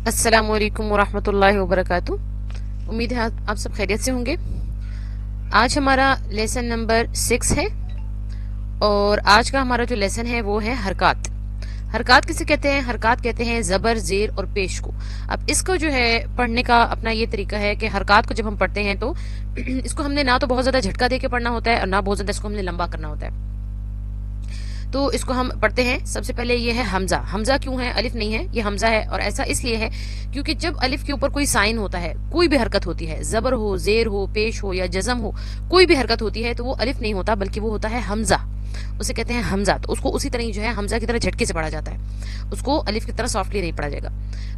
अस्सलाम वालेकुम वरहमतुल्लाहि वबरकातुह। उम्मीद है आप सब खैरियत से होंगे। आज हमारा लेसन नंबर 6 है और आज का हमारा जो लेसन है वो है हरकत। हरकत किसे कहते हैं? हरकत कहते हैं जबर, जेर और पेश को। अब इसको जो है पढ़ने का अपना ये तरीका है कि हरकत को जब हम पढ़ते हैं तो इसको हमने ना तो बहुत ज्यादा झटका दे के पढ़ना होता है और ना बहुत ज्यादा इसको हमने लंबा करना होता है। तो इसको हम पढ़ते हैं। सबसे पहले ये है हमजा। हमजा क्यों है? अलिफ नहीं है, ये हमजा है। और ऐसा इसलिए है क्योंकि जब अलिफ के ऊपर कोई साइन होता है, कोई भी हरकत होती है, जबर हो, जेर हो, पेश हो या जज़म हो, कोई भी हरकत होती है तो वो अलिफ नहीं होता बल्कि वो होता है हमजा। उसे कहते हैं हमजा। तो उसको उसी तरह जो है हमजा की तरह झटके से पढ़ा जाता है, उसको अलिफ की तरह सॉफ्टली नहीं पढ़ा जाएगा।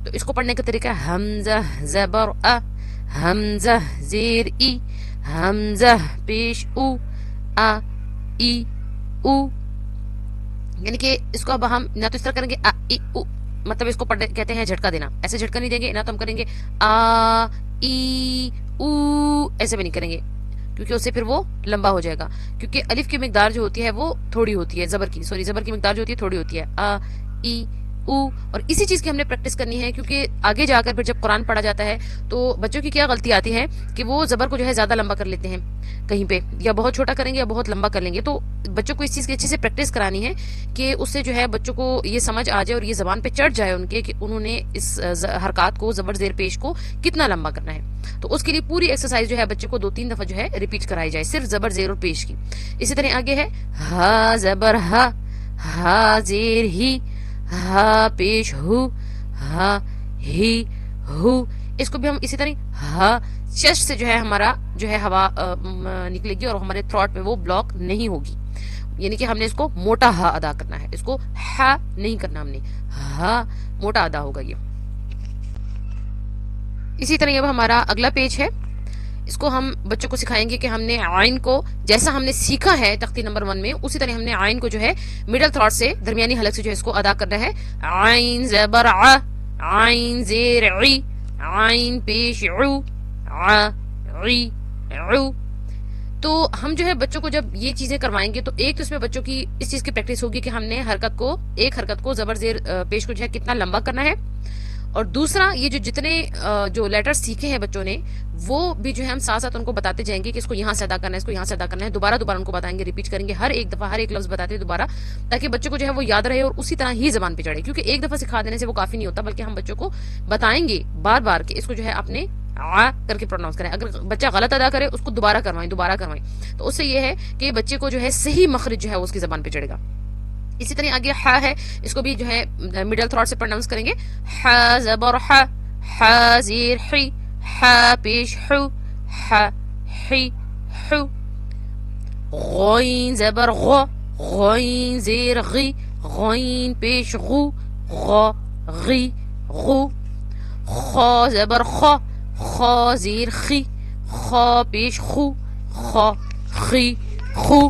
तो इसको पढ़ने का तरीका है हमजा जबर अ, हमजा जेर ई, हमजा पेश उ, आ ई उ। यानी कि इसको अब हम ना तो इस तरह करेंगे आ ई उ, मतलब इसको पढ़ कहते हैं झटका देना। ऐसे झटका नहीं देंगे, ना तो हम करेंगे आ ई उ, ऐसे भी नहीं करेंगे क्योंकि उससे फिर वो लंबा हो जाएगा। क्योंकि अलिफ की मिकदार जो होती है वो थोड़ी होती है, जबर की मिकदार जो होती है थोड़ी होती है। आ ई उ। और इसी चीज की हमने प्रैक्टिस करनी है क्योंकि आगे जाकर फिर जब कुरान पढ़ा जाता है तो बच्चों की क्या गलती आती है कि वो जबर को जो है ज्यादा लंबा कर लेते हैं कहीं पे, या बहुत छोटा करेंगे या बहुत लंबा कर लेंगे। तो बच्चों को इस चीज की अच्छे से प्रैक्टिस करानी है कि उससे जो है बच्चों को ये समझ आ जाए और ये जबान पे चढ़ जाए उनके कि उन्होंने इस हरकत को, जबर जेर पेश को कितना लंबा करना है। तो उसके लिए पूरी एक्सरसाइज जो है बच्चे को 2-3 दफा जो है रिपीट कराई जाए, सिर्फ जबर जेर और पेश की। इसी तरह आगे है हा जबर हा जेर ही, हा पेश हु, हा ही हु। इसको भी हम इसी तरह हा चेस्ट से जो है हमारा जो है हवा निकलेगी और हमारे थ्रोट में वो ब्लॉक नहीं होगी। यानी कि हमने इसको मोटा हा अदा करना है, इसको हा नहीं करना हमने, हा मोटा अदा होगा ये। इसी तरह अब हमारा अगला पेज है, इसको हम बच्चों को सिखाएंगे कि हमने आइन को जैसा हमने सीखा है तख्ती नंबर 1 में, उसी तरह हमने आइन को जो है मिडल थ्रोट से, दरमियानी हलक से जो है इसको अदा करना है। आइन ज़बर आ, आइन ज़ेर ई, आइन पेश उ, आ ई उ। तो हम जो है बच्चों को जब ये चीजें करवाएंगे तो एक तो इसमें बच्चों की इस चीज की प्रैक्टिस होगी कि हमने एक हरकत को जबर जेर पेश को जो है कितना लंबा करना है। और दूसरा, ये जो जितने जो लेटर सीखे हैं बच्चों ने वो भी जो है हम साथ साथ उनको बताते जाएंगे कि इसको यहाँ से अदा करना है, इसको यहाँ से अदा करना है। दोबारा उनको बताएंगे, रिपीट करेंगे हर एक दफा, हर एक लफ्ज बताते दोबारा, ताकि बच्चों को जो है वो याद रहे और उसी तरह ही जबान पे चढ़े। क्योंकि एक दफा सिखा देने से वो काफी नहीं होता, बल्कि हम बच्चों को बताएंगे बार बार कि इसको जो है अपने आ करके प्रोनाउंस करें। अगर बच्चा गलत अदा करे उसको दोबारा करवाएं। तो उससे ये है कि बच्चे को जो है सही मखरज जो है उसकी जबान पे चढ़ेगा। इसी तरह आगे हा है, इसको भी जो है मिडल थ्रोट से प्रोनाउंस करेंगे। हा जबर हा जीर ही, हा पेश हु, हा ही हु। गॉइन जबर गो, गॉइन जेर गी, गॉइन पेश गु, गो गी गु। खा जबर खा, खा जेर खी, खा पेश खु, खा खी खु।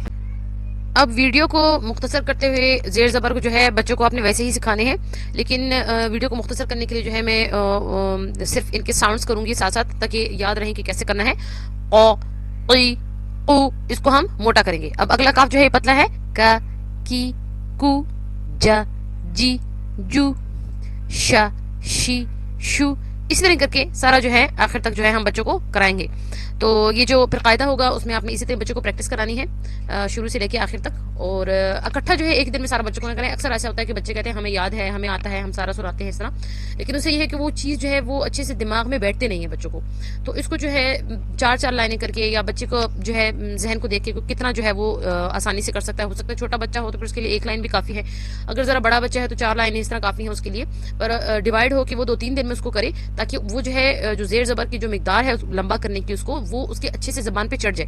अब वीडियो को मुख्तसर करते हुए जेर जबर को जो है बच्चों को आपने वैसे ही सिखाने हैं, लेकिन वीडियो को मुख्तसर करने के लिए जो है मैं सिर्फ इनके साउंड्स करूंगी साथ साथ, ताकि याद रहे कि कैसे करना है। ओ ई उ, इसको हम मोटा करेंगे। अब अगला काफ जो है पतला है, का की कु जा जी जू शा शी शू। इसी तरह करके सारा जो है आखिर तक जो है हम बच्चों को कराएंगे। तो ये जो फिर कायदा होगा उसमें आपने इसी तरह बच्चों को प्रैक्टिस करानी है शुरू से लेके आखिर तक। और इकट्ठा जो है एक दिन में सारा बच्चों को ना करें। अक्सर ऐसा होता है कि बच्चे कहते हैं हमें याद है, हमें आता है, हम सारा सुनाते हैं इस तरह, लेकिन उससे ये है कि वो चीज़ जो है वो अच्छे से दिमाग में बैठते नहीं है बच्चों को। तो इसको जो है 4-4 लाइनें करके, या बच्चे को जो है जहन को देख के कितना जो है वो आसानी से कर सकता है। हो सकता है छोटा बच्चा हो तो फिर उसके लिए 1 लाइन भी काफ़ी है, अगर ज़रा बड़ा बच्चा है तो 4 लाइनें इस तरह काफ़ी है उसके लिए। पर डिवाइड हो कि वो 2-3 दिन में उसको करे, ताकि वो जो है जो जेर जबर की जो मिकदार है लंबा करने की उसको, वो उसके अच्छे से जबान पे चढ़ जाए।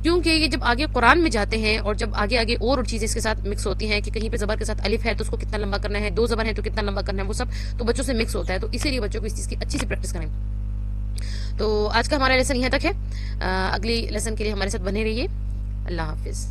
क्योंकि ये जब आगे कुरान में जाते हैं और जब आगे आगे और चीजें इसके साथ मिक्स होती हैं कि कहीं पे जबर के साथ अलिफ है तो उसको कितना लंबा करना है, 2 जबर है तो कितना लंबा करना है, वो सब तो बच्चों से मिक्स होता है। तो इसीलिए बच्चों को इस चीज की अच्छी सी प्रैक्टिस करें। तो आज का हमारा लेसन यहाँ तक है। अगली लेसन के लिए हमारे साथ बने रहिए। अल्लाह हाफिज।